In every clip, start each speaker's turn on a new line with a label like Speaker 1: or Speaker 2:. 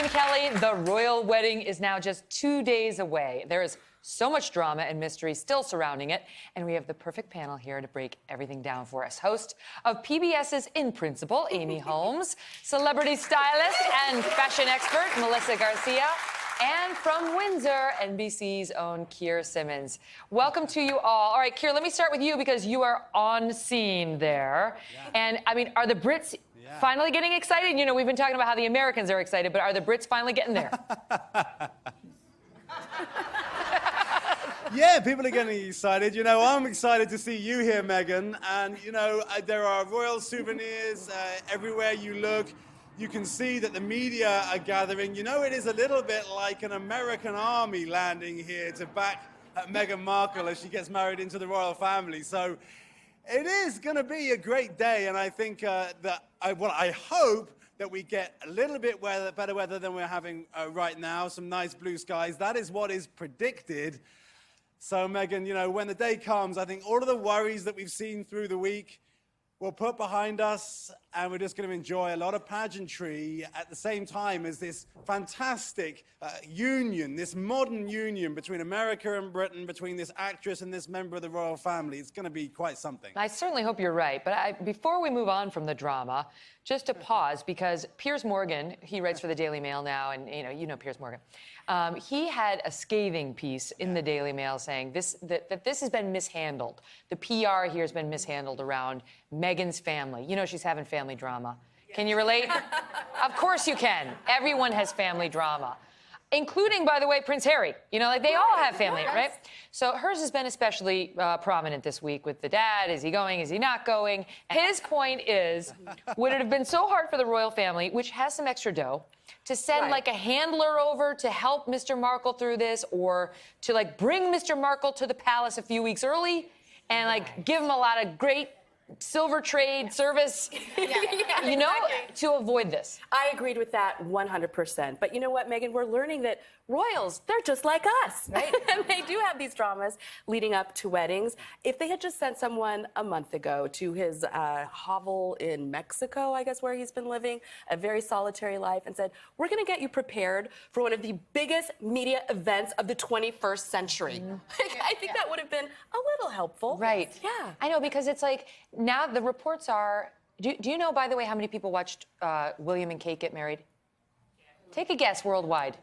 Speaker 1: Megyn Kelly, the royal wedding is now just 2 days away. There is so much drama and mystery still surrounding it, and we have the perfect panel here to break everything down for us. Host of PBS's In Principle, Amy Holmes, celebrity stylist and fashion expert, Melissa Garcia, and from Windsor, NBC's own Keir Simmons. Welcome to you all. All right, Keir, let me start with you because you are on scene there. Yeah. And, I mean, are the Brits finally getting excited? You know, we've been talking about how the Americans are excited, but are the Brits finally getting there?
Speaker 2: Yeah, people are getting excited. You know, I'm excited to see you here, Megyn. And, you know, there are royal souvenirs everywhere you look. You can see that the media are gathering. You know, it is a little bit like an American army landing here to back Meghan Markle as she gets married into the royal family. So it is going to be a great day. And I think I hope that we get a little bit better weather than we're having right now. Some nice blue skies. That is what is predicted. So, Megyn, you know, when the day comes, I think all of the worries that we've seen through the week we'll put behind us, and we're just going to enjoy a lot of pageantry at the same time as this fantastic union, this modern union between America and Britain, between this actress and this member of the royal family. It's going to be quite something.
Speaker 1: I certainly hope you're right. But before we move on from the drama, just to pause, because Piers Morgan, he writes for the Daily Mail now, and you know Piers Morgan. He had a scathing piece in the Daily Mail saying that this has been mishandled. The PR here has been mishandled around Meghan's family. You know she's having family drama. Can you relate? Of course you can. Everyone has family drama, including, by the way, Prince Harry. You know, like they all have family, right? So hers has been especially prominent this week with the dad. Is he going? Is he not going? His point is, would it have been so hard for the royal family, which has some extra dough, to send like a handler over to help Mr. Markle through this, or to like bring Mr. Markle to the palace a few weeks early and like give him a lot of great silver trade service, you know, to avoid this?
Speaker 3: I agreed with that 100%. But you know what, Megyn? We're learning that royals, they're just like us, right? And they do have these dramas leading up to weddings. If they had just sent someone a month ago to his hovel in Mexico, I guess, where he's been living a very solitary life, and said, we're going to get you prepared for one of the biggest media events of the 21st century. I think that would have been a little helpful.
Speaker 1: Right.
Speaker 3: Yeah.
Speaker 1: I know, because it's like, now the reports are, do you know, by the way, how many people watched William and Kate get married? Take a guess worldwide.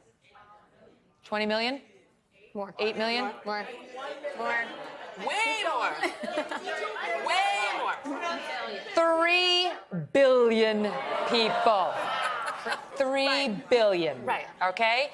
Speaker 1: 20 million?
Speaker 4: More.
Speaker 1: 8 million?
Speaker 4: More. More.
Speaker 3: Way more. Way more.
Speaker 1: 3 billion people. 3 billion.
Speaker 3: Right.
Speaker 1: Okay?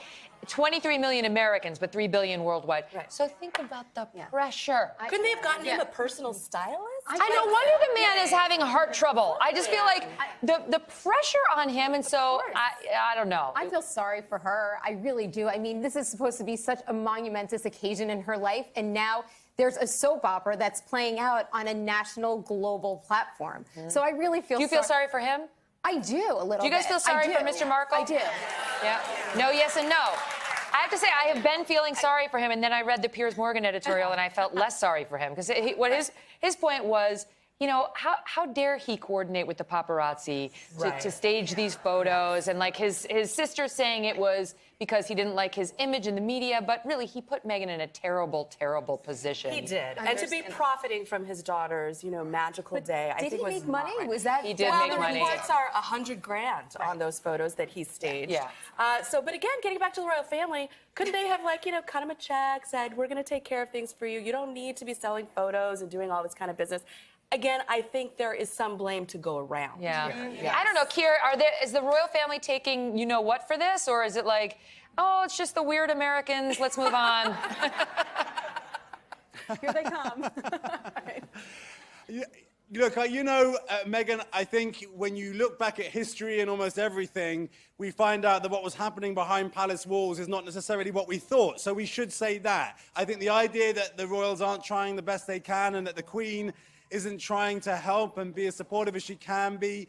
Speaker 1: 23 million Americans, but 3 billion worldwide. Right. So think about the pressure.
Speaker 3: Couldn't they have gotten him a personal stylist?
Speaker 1: I no wonder the man is having heart trouble. I just feel like the pressure on him, and so I don't know.
Speaker 4: I feel sorry for her. I really do. I mean, this is supposed to be such a monumentous occasion in her life, and now there's a soap opera that's playing out on a national, global platform. So I really feel.
Speaker 1: Do you feel sorry for him?
Speaker 4: I do, a little bit.
Speaker 1: Do you guys feel sorry for Mr. Markle?
Speaker 4: I do.
Speaker 1: Yeah. No, yes, and no. I have to say, I have been feeling sorry for him, and then I read the Piers Morgan editorial, and I felt less sorry for him, because what his point was, you know, how dare he coordinate with the paparazzi to stage these photos, and like his sister saying it was because he didn't like his image in the media, but really he put Meghan in a terrible, terrible position.
Speaker 3: He did, and to be profiting from his daughter's, you know, magical day, I think was.
Speaker 4: Did he make money? Was that?
Speaker 1: He did make money.
Speaker 3: The reports are $100,000 on those photos that he staged.
Speaker 1: Yeah.
Speaker 3: But again, getting back to the royal family, couldn't they have, like, you know, cut him a check, said, we're going to take care of things for you. You don't need to be selling photos and doing all this kind of business. Again, I think there is some blame to go around.
Speaker 1: Yeah. I don't know, Keir, is the royal family taking you know what for this, or is it like, oh, it's just the weird Americans, let's move on?
Speaker 4: Here they come.
Speaker 2: Look, you know, Megyn, I think when you look back at history and almost everything, we find out that what was happening behind palace walls is not necessarily what we thought. So we should say that. I think the idea that the royals aren't trying the best they can and that the Queen isn't trying to help and be as supportive as she can be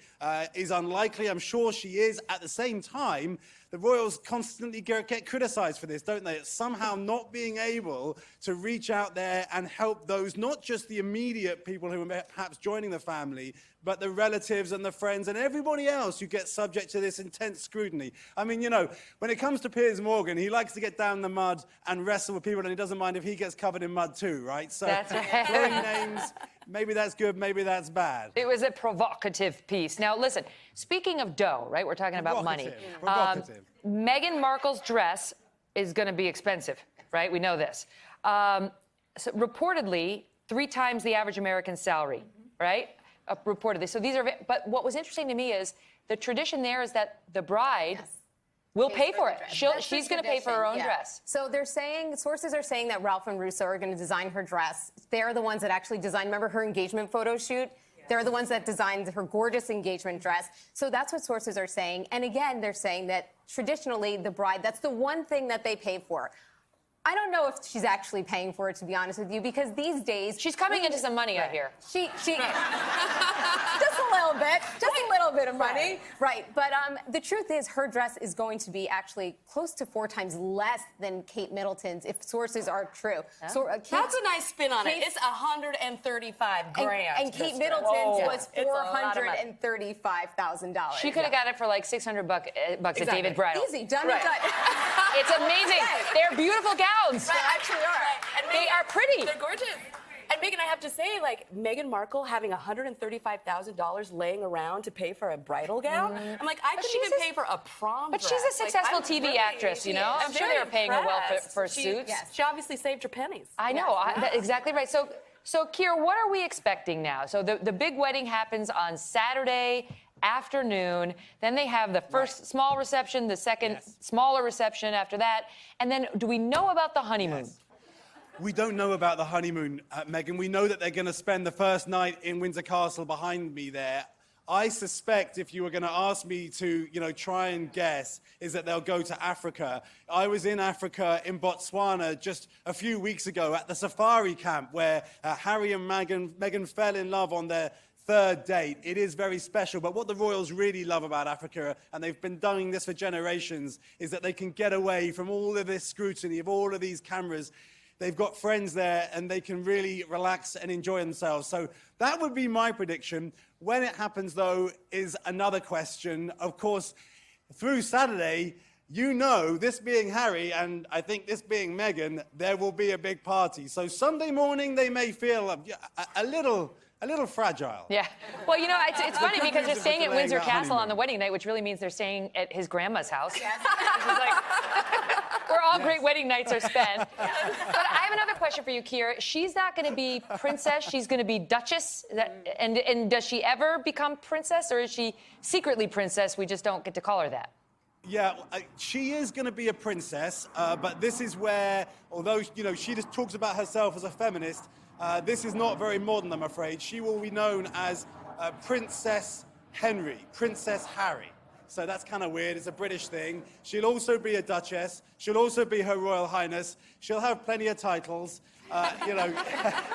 Speaker 2: is unlikely. I'm sure she is. At the same time, the royals constantly get criticized for this, don't they? It's somehow not being able to reach out there and help those, not just the immediate people who are perhaps joining the family, but the relatives and the friends and everybody else who gets subject to this intense scrutiny. I mean, you know, when it comes to Piers Morgan, he likes to get down in the mud and wrestle with people, and he doesn't mind if he gets covered in mud too, right? So
Speaker 1: That's right.
Speaker 2: throwing names, maybe that's good, maybe that's bad.
Speaker 1: It was a provocative piece. Now, listen, speaking of dough, right? We're talking about money.
Speaker 2: Provocative.
Speaker 1: Meghan Markle's dress is going to be expensive, right? We know this. So reportedly, 3 times the average American salary, right? Reportedly. So these are, but what was interesting to me is the tradition there is that the bride will pay for it. She's going to pay for her own dress.
Speaker 4: So they're saying, sources are saying that Ralph and Russo are going to design her dress. They're the ones that actually designed, remember her engagement photo shoot? They're the ones that designed her gorgeous engagement dress. So that's what sources are saying. And again, they're saying that traditionally the bride, that's the one thing that they pay for. I don't know if she's actually paying for it, to be honest with you, because these days...
Speaker 1: She's coming into some money out here.
Speaker 4: She just a little bit of money. Right, but the truth is her dress is going to be actually close to 4 times less than Kate Middleton's, if sources are true.
Speaker 1: Huh?
Speaker 4: So,
Speaker 3: That's a nice spin on it. It's $135 grand.
Speaker 4: And Kate Middleton's was $435,000.
Speaker 1: She could have got it for like $600 bucks at David Bridal.
Speaker 4: Easy, done and done.
Speaker 1: It's amazing. They're beautiful gowns.
Speaker 3: They actually are. And
Speaker 1: They are pretty.
Speaker 3: They're gorgeous. And Megyn, I have to say, like, Meghan Markle having $135,000 laying around to pay for a bridal gown, I'm like, I couldn't even pay for a prom
Speaker 1: But
Speaker 3: dress.
Speaker 1: she's a successful
Speaker 3: Like,
Speaker 1: TV actress, you know? I'm sure they were paying her well for suits.
Speaker 3: She obviously saved her pennies.
Speaker 1: I know. Exactly right. So Keir, what are we expecting now? So the big wedding happens on Saturday afternoon. Then they have the first small reception, the second smaller reception after that. And then do we know about the honeymoon?
Speaker 2: Yes. We don't know about the honeymoon, Megyn. We know that they're going to spend the first night in Windsor Castle behind me there. I suspect, if you were going to ask me to, you know, try and guess, is that they'll go to Africa. I was in Africa, in Botswana, just a few weeks ago at the safari camp where Harry and Meghan fell in love on their 3rd date. It is very special, but what the royals really love about Africa, and they've been doing this for generations, is that they can get away from all of this scrutiny, of all of these cameras. They've got friends there, and they can really relax and enjoy themselves. So that would be my prediction. When it happens, though, is another question. Of course, through Saturday, you know, this being Harry, and I think this being Meghan, there will be a big party. So Sunday morning, they may feel a little fragile.
Speaker 1: Yeah. Well, you know, it's funny because they're staying at Windsor Castle
Speaker 2: honeymoon.
Speaker 1: on the wedding night, which really means they're staying at his grandma's house. Yes. Where all great wedding nights are spent. But I have another question for you, Keir. She's not going to be princess. She's going to be duchess. And does she ever become princess, or is she secretly princess? We just don't get to call her that.
Speaker 2: Yeah, she is going to be a princess, but this is where, although, you know, she just talks about herself as a feminist, this is not very modern, I'm afraid. She will be known as Princess Henry, Princess Harry. So that's kind of weird. It's a British thing. She'll also be a duchess. She'll also be Her Royal Highness. She'll have plenty of titles. You know,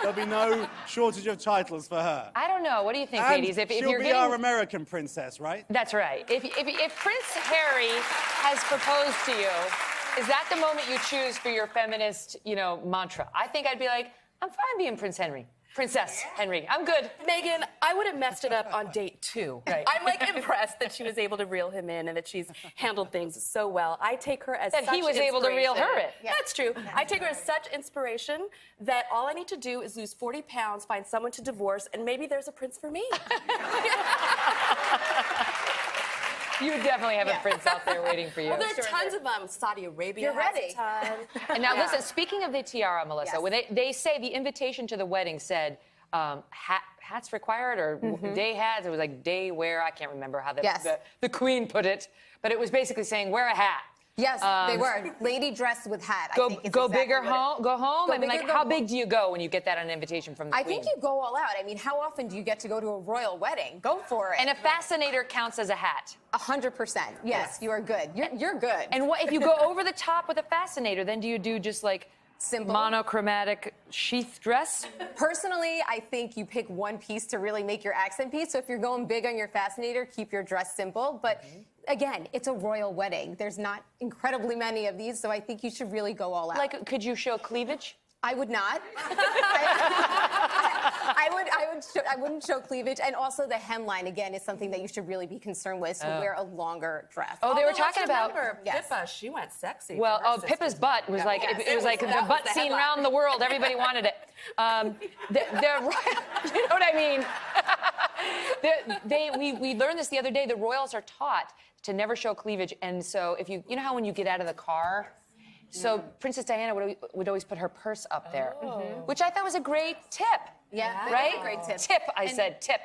Speaker 2: there'll be no shortage of titles for her.
Speaker 1: I don't know. What do you think,
Speaker 2: And
Speaker 1: ladies? If
Speaker 2: she'll
Speaker 1: you're
Speaker 2: be
Speaker 1: getting...
Speaker 2: our American princess, right?
Speaker 1: That's right. If Prince Harry has proposed to you, is that the moment you choose for your feminist, you know, mantra? I think I'd be like, I'm fine being Princess Henry. I'm good.
Speaker 3: Megyn, I would have messed it up on date 2.
Speaker 1: Right.
Speaker 3: I'm like impressed that she was able to reel him in and that she's handled things so well. I take her as
Speaker 1: That
Speaker 3: such
Speaker 1: he was able to reel her in.
Speaker 3: Yeah. That's true. I take her as such inspiration that all I need to do is lose 40 pounds, find someone to divorce, and maybe there's a prince for me.
Speaker 1: You definitely have a prince out there waiting for you.
Speaker 3: Well, there are tons of them. Saudi Arabia
Speaker 4: You're
Speaker 3: has
Speaker 4: ready.
Speaker 3: a ton.
Speaker 1: And now, listen, speaking of the tiara, Melissa, when they say the invitation to the wedding said hats required or day hats, it was like day wear. I can't remember how the queen put it, but it was basically saying wear a hat.
Speaker 4: Yes, they were. Lady dressed with hat.
Speaker 1: Go
Speaker 4: I think
Speaker 1: go
Speaker 4: exactly
Speaker 1: bigger home. Go home.
Speaker 4: Go
Speaker 1: I mean,
Speaker 4: bigger,
Speaker 1: like,
Speaker 4: go
Speaker 1: how
Speaker 4: home.
Speaker 1: big do you go when you get that on an invitation from the
Speaker 4: I
Speaker 1: queen?
Speaker 4: think you go all out. I mean, how often do you get to go to a royal wedding? Go for it.
Speaker 1: And a fascinator counts as a hat.
Speaker 4: 100%. Yes, you are good. You're good.
Speaker 1: And what if you go over the top with a fascinator? Then do you do just like
Speaker 4: simple.
Speaker 1: Monochromatic sheath dress.
Speaker 4: Personally, I think you pick one piece to really make your accent piece. So if you're going big on your fascinator, keep your dress simple. But again, it's a royal wedding. There's not incredibly many of these, so I think you should really go all out.
Speaker 1: Like, could you show cleavage?
Speaker 4: I would not. I wouldn't show cleavage, and also the hemline again is something that you should really be concerned with. So wear a longer dress.
Speaker 1: Oh, they were
Speaker 3: Although, let's
Speaker 1: talking about.
Speaker 3: remember,
Speaker 4: Yes.
Speaker 3: Pippa, she went sexy.
Speaker 1: Well,
Speaker 3: for her
Speaker 1: Pippa's
Speaker 3: sisters.
Speaker 1: butt was like
Speaker 3: Yes,
Speaker 1: it was like the
Speaker 3: that was
Speaker 1: butt
Speaker 3: the
Speaker 1: scene
Speaker 3: headline.
Speaker 1: around the world. Everybody wanted it. You know what I mean? We learned this the other day. The royals are taught to never show cleavage, and so if you know how when you get out of the car. So Princess Diana would always put her purse up there, which I thought was a great tip.
Speaker 4: Yeah,
Speaker 1: Right?
Speaker 4: that's a great tip.
Speaker 1: Tip, I said tip.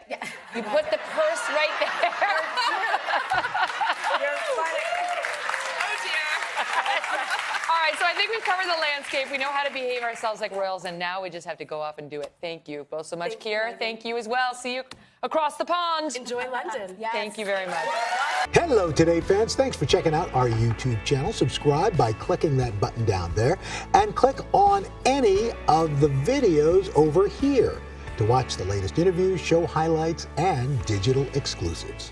Speaker 1: You put the purse right there.
Speaker 3: You're funny.
Speaker 1: All right, so I think we've covered the landscape. We know how to behave ourselves like royals, and now we just have to go off and do it. Thank you both so much,
Speaker 3: Thank you,
Speaker 1: Keir.
Speaker 3: Megyn.
Speaker 1: Thank you as well. See you across the pond.
Speaker 3: Enjoy London.
Speaker 4: Yes.
Speaker 1: Thank you very much.
Speaker 5: Hello, Today fans. Thanks for checking out our YouTube channel. Subscribe by clicking that button down there and click on any of the videos over here to watch the latest interviews, show highlights, and digital exclusives.